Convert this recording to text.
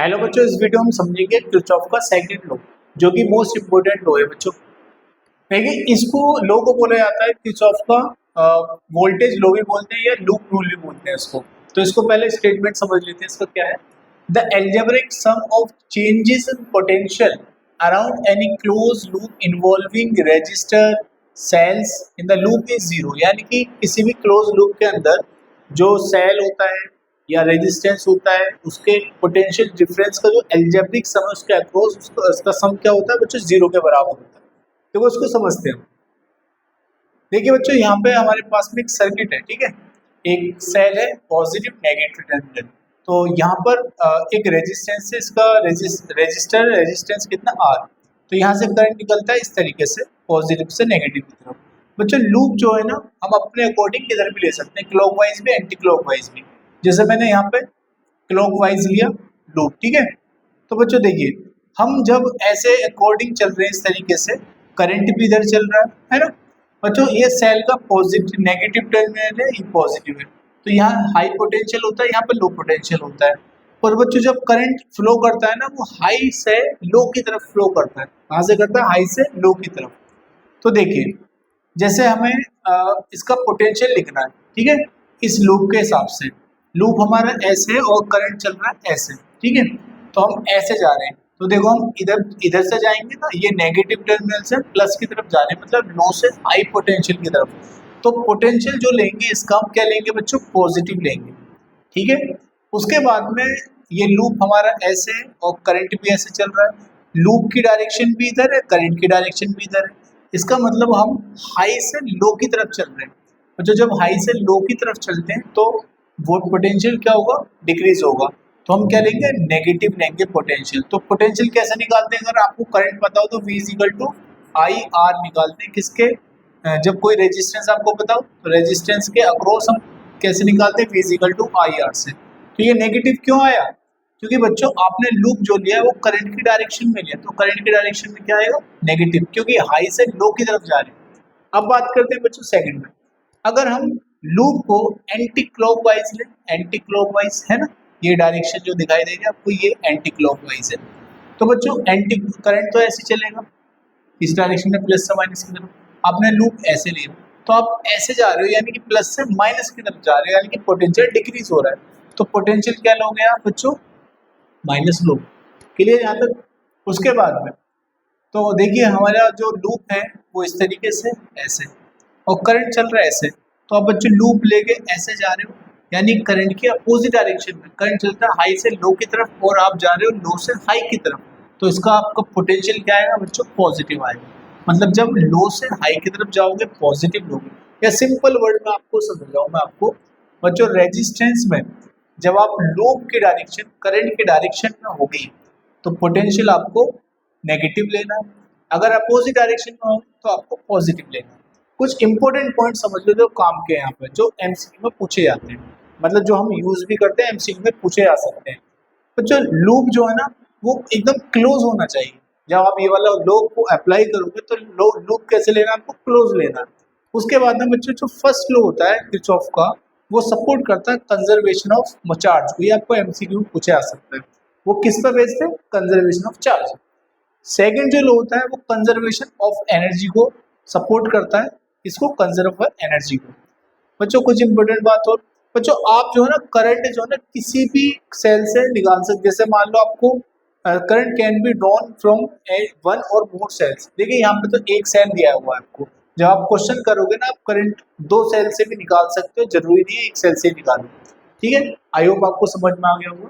Hello बच्चों, इस video में हम समझेंगे किरचॉफ का सेकंड लॉ, जो कि मोस्ट इम्पोर्टेंट लॉ है बच्चों। देखिए, इसको लॉ को बोला जाता है किरचॉफ का वोल्टेज लॉ भी बोलते हैं या लूप रूल भी बोलते हैं इसको। तो इसको पहले स्टेटमेंट समझ लेते हैं, इसका क्या है। The algebraic sum of changes in potential around any close loop involving resistor cells in the loop is zero. यानी कि किसी भी क्लोज लूप के अंदर जो सेल होता है या रेजिस्टेंस होता है, उसके पोटेंशियल डिफरेंस का जो एल्जेब्रिक सम है उसके अक्रॉस उसका सम क्या होता है बच्चों, जीरो के बराबर होता है। तो वो उसको समझते हैं। देखिए बच्चों, यहाँ पे हमारे पास में एक सर्किट है, ठीक है। एक सेल है पॉजिटिव नेगेटिव टर्मिनल। तो यहाँ पर एक रेजिस्टेंस है, इसका रेजिस्टर रेजिस्टेंस कितना आर। तो यहाँ से करंट निकलता है इस तरीके से पॉजिटिव से नेगेटिव की तरफ। बच्चों, लूप जो है ना, हम अपने अकॉर्डिंग किधर भी ले सकते हैं, क्लॉकवाइज भी एंटी क्लॉकवाइज भी। जैसे मैंने यहाँ पे क्लॉकवाइज लिया लूप, ठीक है। तो बच्चों देखिए, हम जब ऐसे अकॉर्डिंग चल रहे हैं इस तरीके से, करंट भी इधर चल रहा है ना बच्चों। ये सेल का पॉजिटिव नेगेटिव टर्मिनल है, ये पॉजिटिव है। तो यहाँ हाई पोटेंशियल होता है, यहाँ पे लो पोटेंशियल होता है। और बच्चों, जब करंट फ्लो करता है ना, वो हाई से लो की तरफ फ्लो करता है। कहाँ से करता है? हाई से लो की तरफ। तो देखिए, जैसे हमें इसका पोटेंशियल लिखना है, ठीक है, इस लूप के हिसाब से। लूप हमारा ऐसे है और करंट चल रहा है ऐसे, ठीक है। तो हम ऐसे जा रहे हैं, तो देखो हम इधर इधर से जाएंगे ना, ये नेगेटिव टर्मिनल से प्लस की तरफ जा रहे हैं, मतलब लो से हाई पोटेंशियल की तरफ। तो पोटेंशियल जो लेंगे इसका हम क्या लेंगे बच्चों? पॉजिटिव लेंगे, ठीक है। उसके बाद में ये लूप हमारा ऐसे है और करंट भी ऐसे चल रहा है। लूप की डायरेक्शन भी इधर है, करंट की डायरेक्शन भी इधर है। इसका मतलब हम हाई से लो की तरफ चल रहे हैं। तो जब हाई से लो की तरफ चलते हैं तो वो पोटेंशियल क्या होगा? डिक्रीज होगा। तो हम क्या लेंगे? नेगेटिव लेंगे पोटेंशियल। तो पोटेंशियल कैसे निकालते हैं? अगर आपको करंट पता हो तो V equal to I R निकालते हैं। किसके? जब कोई रेजिस्टेंस आपको पता हो तो रेजिस्टेंस के अक्रॉस हम कैसे निकालते हैं? V equal to I R से। तो ये नेगेटिव क्यों आया? क्योंकि बच्चों आपने लूप जो लिया है वो करंट की डायरेक्शन में लिया, तो करंट की डायरेक्शन में क्या आएगा? नेगेटिव, क्योंकि हाई से लो की तरफ जा रहे हैं। अब बात करते हैं बच्चों सेकंड में। अगर हम लूप को एंटी क्लॉकवाइज लें, एंटी क्लॉकवाइज है ना, ये डायरेक्शन जो दिखाई देगी आपको, ये एंटी क्लॉकवाइज है। तो बच्चों एंटी करंट तो ऐसे चलेगा इस डायरेक्शन में, प्लस से माइनस की तरफ। आपने लूप ऐसे लिया तो आप ऐसे जा रहे हो, यानी कि प्लस से माइनस की तरफ जा रहे हो, यानी कि पोटेंशियल डिक्रीज हो रहा है। तो पोटेंशियल क्या लोगे आप बच्चों? Minus low. क्लियर यहाँ तक? उसके बाद में तो देखिए, हमारा जो लूप है वो इस तरीके से ऐसे, और करंट चल रहा है ऐसे। तो आप बच्चों लूप लेके ऐसे जा रहे हो, यानी करंट के अपोजिट डायरेक्शन में। करंट चलता है हाई से लो की तरफ और आप जा रहे हो लो से हाई की तरफ। तो इसका आपका पोटेंशियल क्या आएगा बच्चों? पॉजिटिव आएगा। मतलब जब लो से हाई की तरफ जाओगे पॉजिटिव लोगे। या सिंपल वर्ड में आपको समझाऊं मैं आपको बच्चों, रेजिस्टेंस में जब आप लूप की डायरेक्शन करंट की डायरेक्शन में हो गई तो पोटेंशियल आपको नेगेटिव लेना है। अगर अपोजिट डायरेक्शन में हो तो आपको पॉजिटिव लेना है। कुछ इंपॉर्टेंट पॉइंट समझ लो जो काम के यहाँ पे, जो एमसीक्यू में पूछे जाते हैं, मतलब जो हम यूज भी करते हैं, एमसीक्यू में पूछे जा सकते हैं। तो जो लूप जो है ना, वो एकदम क्लोज होना चाहिए। जब आप ये वाला लूप को अप्लाई करोगे तो लूप कैसे लेना? आपको क्लोज लेना है। उसके बाद में बच्चों जो फर्स्ट लॉ होता है किरचॉफ का, वो सपोर्ट करता है कंजर्वेशन ऑफ चार्ज। ये आपको एमसीक्यू में पूछा जा सकता है। वो किस पर बेस्ड है? Conservation of charge. सेकंड जो लॉ होता है वो कंजर्वेशन ऑफ एनर्जी को सपोर्ट करता है, इसको कंजर्व एनर्जी को। बच्चों कुछ इंपॉर्टेंट बात और बच्चों, आप जो है ना करंट जो है ना किसी भी सेल से निकाल सकते। जैसे मान लो आपको current can be drawn from one और मोर सेल्स। देखिए यहाँ पे तो एक सेल दिया हुआ है आपको। जब आप क्वेश्चन करोगे ना, आप करंट दो सेल से भी निकाल सकते हो, जरूरी नहीं है एक सेल से निकालो। ठीक है, आई होप आपको समझ में आ गया होगा।